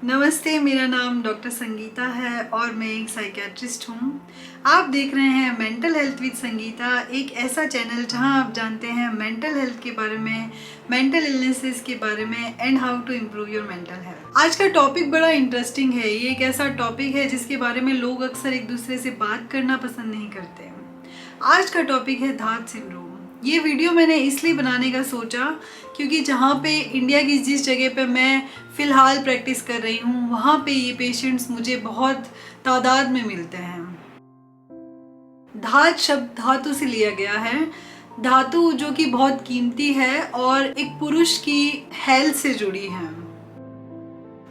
नमस्ते, मेरा नाम डॉक्टर संगीता है और मैं एक साइकियाट्रिस्ट हूँ। आप देख रहे हैं मेंटल हेल्थ विद संगीता, एक ऐसा चैनल जहाँ आप जानते हैं मेंटल हेल्थ के बारे में, मेंटल इलनेसेस के बारे में and how to improve your mental health. आज का टॉपिक बड़ा इंटरेस्टिंग है। ये एक ऐसा टॉपिक है जिसके बारे में लोग अक्सर एक दूसरे से बात करना पसंद नहीं करते। आज का टॉपिक है धात सिंड्रोम। ये वीडियो मैंने इसलिए बनाने का सोचा क्योंकि जहाँ पे इंडिया की जिस जगह पे मैं फ़िलहाल प्रैक्टिस कर रही हूँ वहाँ पे ये पेशेंट्स मुझे बहुत तादाद में मिलते हैं। धात शब्द धातु से लिया गया है। धातु जो कि बहुत कीमती है और एक पुरुष की हेल्थ से जुड़ी है।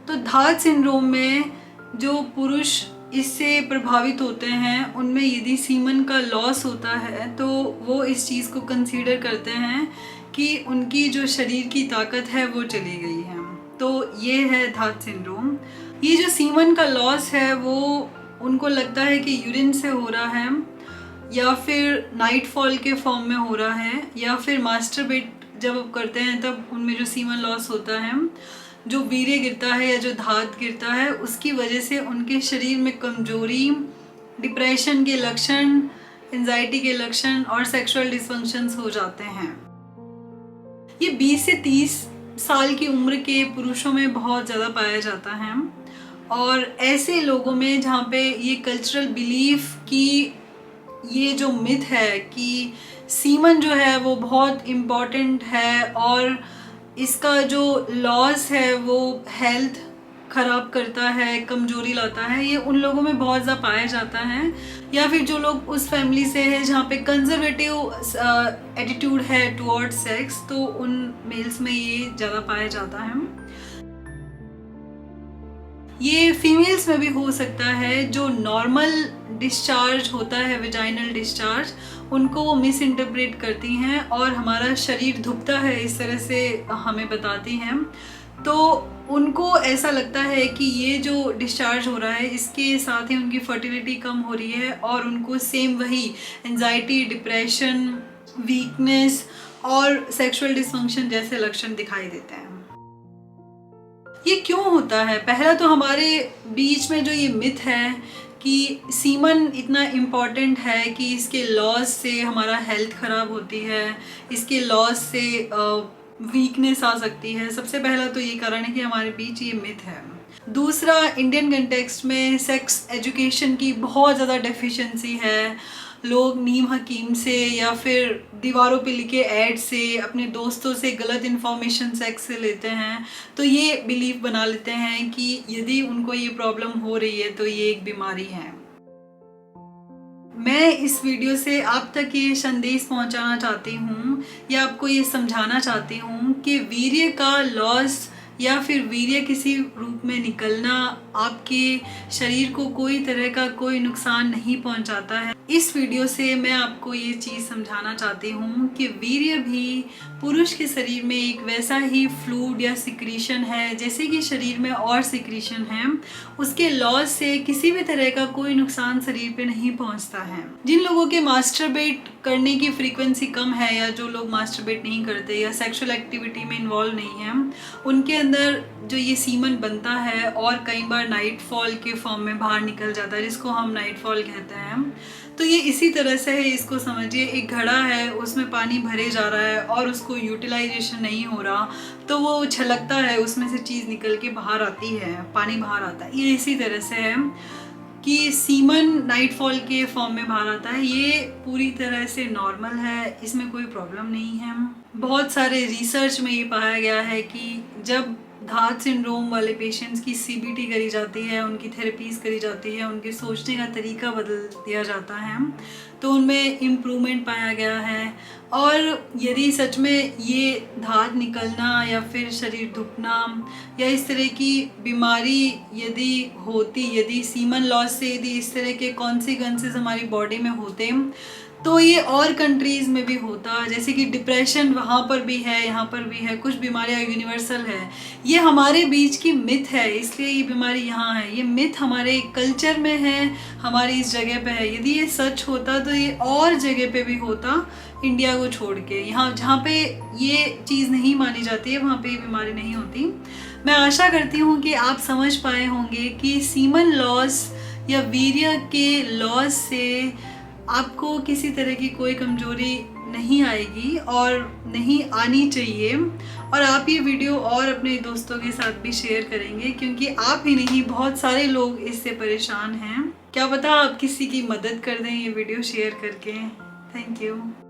तो धात सिंड्रोम में जो पुरुष इससे प्रभावित होते हैं उनमें यदि सीमन का लॉस होता है तो वो इस चीज़ को कंसीडर करते हैं कि उनकी जो शरीर की ताकत है वो चली गई है। तो ये है धात सिंड्रोम। ये जो सीमन का लॉस है वो उनको लगता है कि यूरिन से हो रहा है या फिर नाइटफॉल के फॉर्म में हो रहा है या फिर मास्टरबेट जब करते हैं तब उनमें जो सीमन लॉस होता है, जो वीर्य गिरता है या जो धात गिरता है, उसकी वजह से उनके शरीर में कमजोरी, डिप्रेशन के लक्षण, एंजाइटी के लक्षण और सेक्सुअल डिसफंक्शंस हो जाते हैं। ये 20 से 30 साल की उम्र के पुरुषों में बहुत ज़्यादा पाया जाता है और ऐसे लोगों में जहाँ पे ये कल्चरल बिलीफ की ये जो मिथ है कि सीमन जो है वो बहुत इम्पॉर्टेंट है और इसका जो लॉस है वो हेल्थ ख़राब करता है, कमजोरी लाता है, ये उन लोगों में बहुत ज़्यादा पाया जाता है। या फिर जो लोग उस फैमिली से है जहाँ पे कंजर्वेटिव एटीट्यूड है टुवर्ड्स सेक्स, तो उन मेल्स में ये ज़्यादा पाया जाता है। ये फीमेल्स में भी हो सकता है। जो नॉर्मल डिस्चार्ज होता है, वेजाइनल डिस्चार्ज, उनको वो मिस इंटरप्रेट करती हैं और हमारा शरीर धुपता है इस तरह से हमें बताती हैं। तो उनको ऐसा लगता है कि ये जो डिस्चार्ज हो रहा है इसके साथ ही उनकी फर्टिलिटी कम हो रही है और उनको सेम वही एंजाइटी, डिप्रेशन, वीकनेस और सेक्सुअल डिसफंक्शन जैसे लक्षण दिखाई देते हैं। ये क्यों होता है? पहला तो हमारे बीच में जो ये मिथ है कि सीमन इतना इम्पॉर्टेंट है कि इसके लॉस से हमारा हेल्थ ख़राब होती है, इसके लॉस से वीकनेस आ सकती है। सबसे पहला तो ये कारण है कि हमारे बीच ये मिथ है। दूसरा, इंडियन कंटेक्स्ट में सेक्स एजुकेशन की बहुत ज़्यादा डेफिशिएंसी है। लोग नीम हकीम से या फिर दीवारों पे लिखे ऐड से, अपने दोस्तों से गलत इन्फॉर्मेशन सेक्स से लेते हैं, तो ये बिलीव बना लेते हैं कि यदि उनको ये प्रॉब्लम हो रही है तो ये एक बीमारी है। मैं इस वीडियो से आप तक ये संदेश पहुंचाना चाहती हूँ या आपको ये समझाना चाहती हूँ कि वीर्य का लॉस या फिर वीर्य किसी रूप में निकलना आपके शरीर को कोई तरह का कोई नुकसान नहीं पहुंचाता है। इस वीडियो से मैं आपको ये चीज़ समझाना चाहती हूँ कि वीर्य भी पुरुष के शरीर में एक वैसा ही फ्लूइड या सिक्रीशन है जैसे कि शरीर में और सिक्रीशन है। उसके लॉस से किसी भी तरह का कोई नुकसान शरीर पे नहीं पहुँचता है। जिन लोगों के मास्टरबेट करने की फ्रीक्वेंसी कम है या जो लोग मास्टरबेट नहीं करते या सेक्सुअल एक्टिविटी में इन्वॉल्व नहीं है, उनके अंदर जो ये सीमन बनता है और कई बार नाइटफॉल के फॉर्म में बाहर निकल जाता है, जिसको हम नाइटफॉल कहते हैं। तो ये इसी तरह से है। इसको समझिए, एक घड़ा है, उसमें पानी भरे जा रहा है और उसको यूटिलाइजेशन नहीं हो रहा, तो वो छलकता है, उसमें से चीज़ निकल के बाहर आती है, पानी बाहर आता है। ये इसी तरह से है कि सीमन नाइटफॉल के फॉर्म में बाहर आता है। ये पूरी तरह से नॉर्मल है, इसमें कोई प्रॉब्लम नहीं है। बहुत सारे रिसर्च में ये पाया गया है कि जब धात सिंड्रोम वाले पेशेंट्स की सीबीटी करी जाती है, उनकी थेरेपीज़ करी जाती है, उनके सोचने का तरीका बदल दिया जाता है, तो उनमें इम्प्रूवमेंट पाया गया है। और यदि सच में ये धात निकलना या फिर शरीर धुपना या इस तरह की बीमारी यदि सीमन लॉस से यदि इस तरह के कॉन्सिक्वेंसेस हमारी बॉडी में होते तो ये और कंट्रीज़ में भी होता। जैसे कि डिप्रेशन वहाँ पर भी है, यहाँ पर भी है, कुछ बीमारियाँ यूनिवर्सल है। ये हमारे बीच की मिथ है, इसलिए ये बीमारी यहाँ है। ये मिथ हमारे कल्चर में है, हमारी इस जगह पे है। यदि ये सच होता तो ये और जगह पे भी होता, इंडिया को छोड़ के। यहाँ जहाँ पे ये चीज़ नहीं मानी जाती है वहाँ पे ये बीमारी नहीं होती। मैं आशा करती हूँ कि आप समझ पाए होंगे कि सीमन लॉस या वीर्य के लॉस से आपको किसी तरह की कोई कमजोरी नहीं आएगी और नहीं आनी चाहिए। और आप ये वीडियो और अपने दोस्तों के साथ भी शेयर करेंगे, क्योंकि आप ही नहीं बहुत सारे लोग इससे परेशान हैं। क्या पता आप किसी की मदद कर दें ये वीडियो शेयर करके। Thank you.